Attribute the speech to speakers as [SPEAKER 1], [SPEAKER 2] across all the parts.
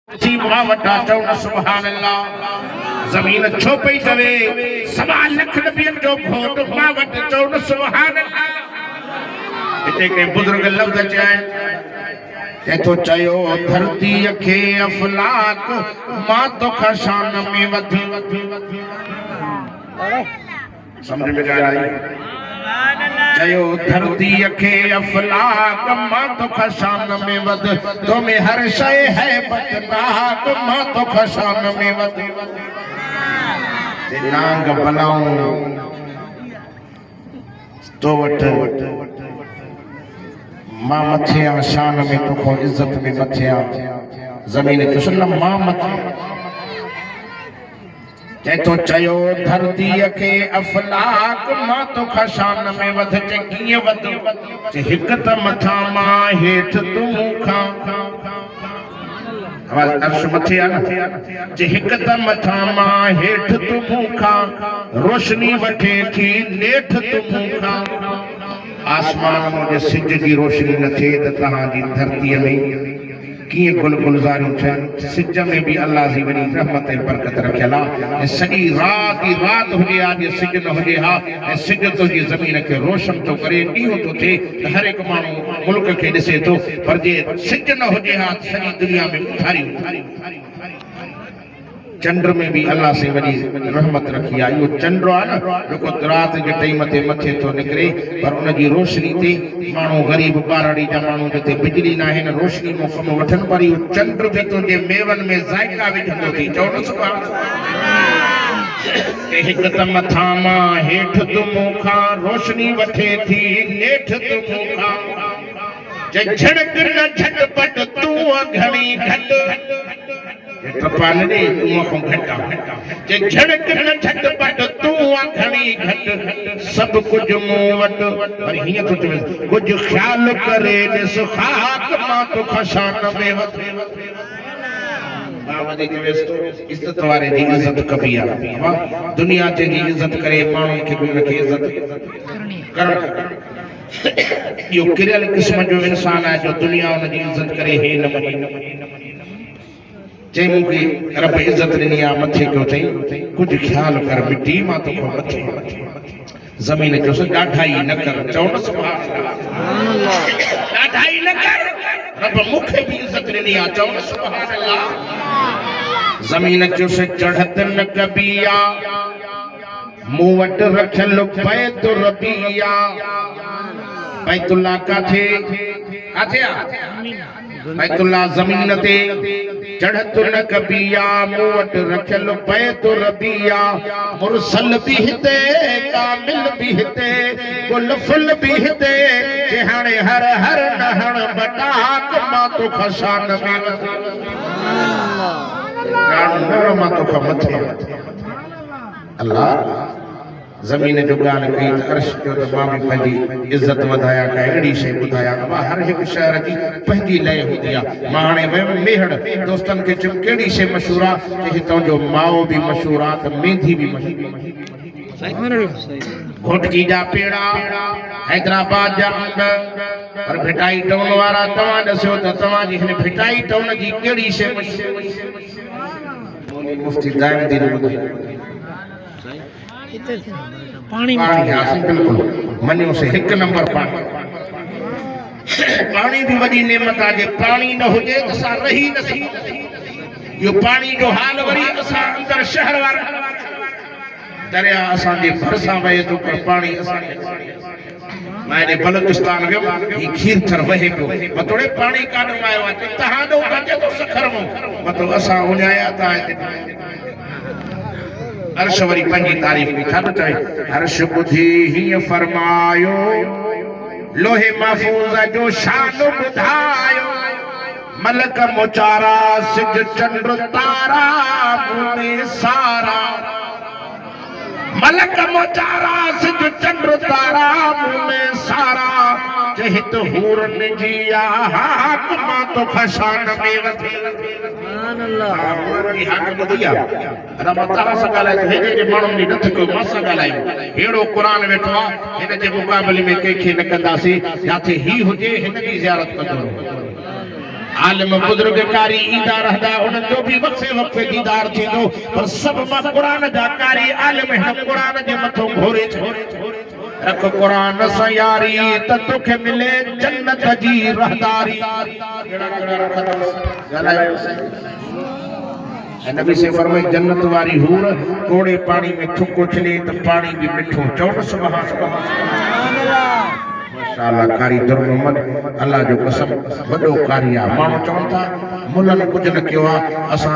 [SPEAKER 1] जी मां वटा चवण सुभान अल्लाह जमीन छो पई तवे सवा लख नबियन जो घोट मां वट चवण सुभान अल्लाह इते के बुजुर्ग लफ्ज चयन तो चयो धरती खे अफलाक मां तो शान में वधी समझ में आई चयो धरती खे अफलाक मां तो शान में वध तो में हर शय है बदनाक मां तो शान में वध नांग बलाऊं तो वट मां मथे शान में तो को इज्जत में मथे जमीन तो सुन मां मथे तो चयो धरती खे अफलाक मां तो शान में वध कीअं वध हिक त मथा मां हेठ तू मूंखां आवाज अर्श मथे आ न हिक त मथा मां हेठ तू मूंखां रोशनी वठे थी नेठ तू मूंखां आसमान में सिज की रोशनी न थे त तहां जी धरती में किए गुल गुलजारियों ठहन सिज में भी अल्लाह जी वडी रहमत ऐं बरकत रखियला सॼी रात ही रात हुजे आज सिज न हुजे हा सिज तो जी जमीन के रोशन तो करे ॾींहुं तो थे हर एक माण्हू मुल्क के ॾिसे तो पर जे सिज न हुजे हा सॼी दुनिया में उथारी चंद्र में भी अल्लाह से वडी रहमत रखी है यो चंद्र आ न जो रात के टाइम ते मथे तो निकरे पर उन जी रोशनी ते मानो गरीब बारड़ी जा मानो जते बिजली ना है न रोशनी मो कम वठन पर यो चंद्र भी तो जे मेवन में जायका विझंदो थी चवण सुभान एक त मथा मां हेठ तू मूंखां रोशनी वठे थी नेठ तू मूंखां जे झड़क न झटपट तू घणी घट टपान दे तू को घटा जे झड़क न झटपट तू घणी घट सब कुछ मूं वट पर हिय तो कुछ ख्याल करे ॾिस खाक मां तो शान में वध बाबा दे वेस्तो इज्जत वारे दी इज्जत कभी आ दुनिया ते जी इज्जत करे माण्हू के भी रखे इज्जत कर यो किरल किस्म जो इंसान है जो दुनिया उन जी इज्जत करे हे न मनी जे मुके रब इज्जत ॾिनी आ मथे क्यों चई कुछ ख्याल कर मिट्टी मां तो मथे जमीन जो से ॾाढाई न कर चवण सुभान अल्लाह ॾाढाई न कर रब मुखे भी इज्जत ॾिनी आ चवण सुभान अल्लाह जमीन जो से चढ़त न कबिया मूं वट रखल बैतु रबिया बैतुल्लाह काथे काथे बैतुल्लाह जमीन ते चढ़त न कबिया मूं वट रखल बैतु रबिया मुरसल भी हिते कामिल भी हिते गुल फुल भी हिते जे हाणे हर हर नहण बटाक मां तो शान में अल्लाह मां तो मथे अल्लाह जमीन जो गान कई त अर्श जो त मां भी पंहिंजी इज्जत वधाया का अहिड़ी शइ ॿुधाया हर हिकु शहर जी पंहिंजी लय हूंदी आहे मां हाणे वियुमि मेहड़ दोस्तनि खे चयुमि कहिड़ी शइ मशहूरु आहे चई हितां जो माओ बि मशहूरु आहे त मेंधी बि मशहूरु घोटकी जा पेड़ा हैदराबाद जा अंब पर भिटाई टाउन वारा तव्हां ॾिसो त तव्हांजी हिन भिटाई टाउन जी कहिड़ी शइ मशहूरु मुफ्ती दाइमदीन पानी बिल्कुल मनियो से एक नंबर पानी पानी भी वडी नेमत आहे पानी न हुजे त असां रही न सघूं यो पानी जो हाल वरी असां अंदर शहर वारा दरिया असां जे भरसां वहे तो पर पानी असां मैं ने बलूचिस्तान वियो ही खीर थर वहे पियो मतोड़े पानी कान आयो आहे तहां दो काजे तो सखर मो मतो असां उन्याया ता अर्श वरी पंजी तारीफ में छा चए अर्श बुधी ही फरमायो लोहे महफूज जो शान बुधायो मलक मुचारा सिज चंद्र तारा मुने सारा मलक मुचारा सिज चंद्र तारा मुने सारा चहित हूरन जी हाक मां तो शान में वधे सुभान अल्लाह की हाक बुधिया रब ताला सा गालाए तो हेजे जे माण्हुनि नी नथ को मां सा गालायो हेड़ो कुरान वेठो आ हिन जे मुकाबले में कंहिंखे न कंदासीं जाथे ही हुजे हिन जी ज़ियारत कंदो आलिम बुजुर्ग कारी ईंदा रहंदा उन्हनि जो बि वक़्फ़े वक़्फ़े दीदार थींदो पर सभु मां क़ुरान जा कारी आलिम हिन क़ुरान जे मथां घोरे रख क़ुरान सां यारी त तोखे मिले जन्नत जी रहदारी नबी से फरमाए जन्नत वारी हूर कोड़े पानी में थुक उछले तो पानी भी मिठो चौड़ सुभान अल्लाह माशाअल्लाह कारी दुर मोहम्मद अल्लाह जो कसम वडो कारी आ मानो चवन था मुल्लन कुछ न कियो आ असा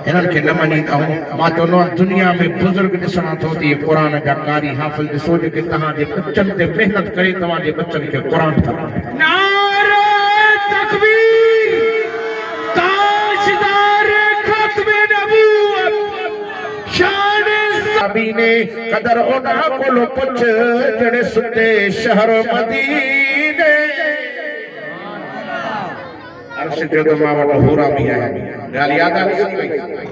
[SPEAKER 1] हिनन के न मनीता हूं मा तो नो दुनिया में बुजुर्ग दिसना तो ती कुरान का कारी हाफिज दिसो जे तहां जे बच्चन ते मेहनत करे तहां जे बच्चन के कुरान था नारे तकबीर ताजदार खत्मे नबूवत शान साबीने कदर ओना कोलो पुछ जड़े सुते शहर मदीने अर्श जो तो मां वट होरा भी आया गाल याद आ नहीं भाई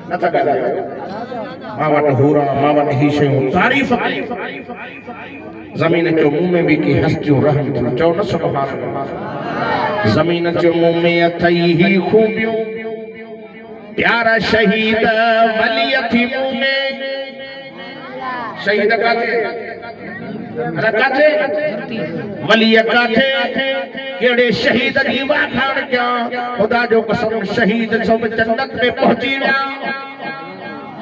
[SPEAKER 1] न था गाल मां वट होरा मां वट ही शयूं तारीफ जमीन जो मुंह में भी की हस्तियों रहम थी चौ न सुभान अल्लाह जमीन जो मुंह में अथई ही खूबियों प्यारा शहीद वली थी मुंह में शहीद काथे वली काथे केड़े शहीद दी वाखाण क्या खुदा जो कसम शहीद सब जन्नत में पहुंची विया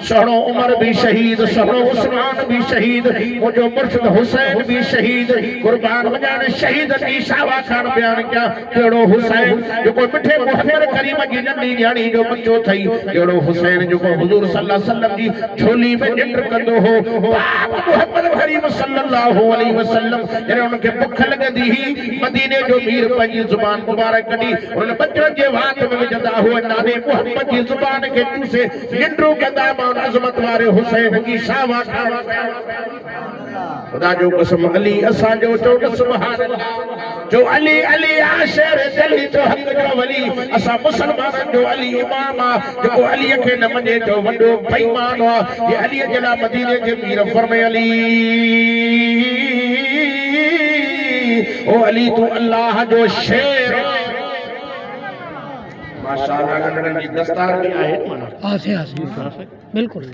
[SPEAKER 1] सड़ो उमर भी शहीद सड़ो उस्मान भी शहीद मुझो मुर्शिद हुसैन भी शहीद कुर्बान वजाने शहीद दी शावा खान बयान क्या केड़ो हुसैन जो को मिठे मुहम्मद करीम की नंढी न्याणी जो बच्चो थई केड़ो हुसैन जो को हुजूर सल्लल्लाहु अलैहि वसल्लम जी झोली में निंड कंदो हो पाक मुहम्मद करीम सल्लल्लाहु अलैहि वसल्लम जने उनके भूख लगदी ही मदीने जो मीर पंजी जुबान मुबारक कडी उन बच्चो जे वात में विझंदा हुआ नाने मुहम्मद की जुबान के चूसे निंडू कंदा अजमत वारे हुसैन की शावा खुदा जो कसम अली असा जो चोट सुभान अल्लाह जो अली अली आशिर दिल्ली जो हक जो वली असा मुसलमान जो अली इमाम जो अली के न मने जो वडो बेईमान ये अली जला मदीने के मीर फरमाए अली ओ अली तू अल्लाह जो शेर माशाअल्लाह गणन की दस्तार भी आहे आसे बिल्कुल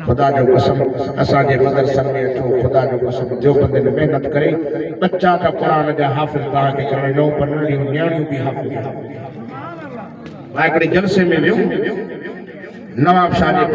[SPEAKER 1] खुदा जो कसम असा जे मदरसन में अचो खुदा जो कसम जो बंदे ने मेहनत करे बच्चा का कुरान जा हाफिज करा के करे नो पढ़नी न्याणी भी हाफिज मां एकड़े जलसे में वियो नवाब शाह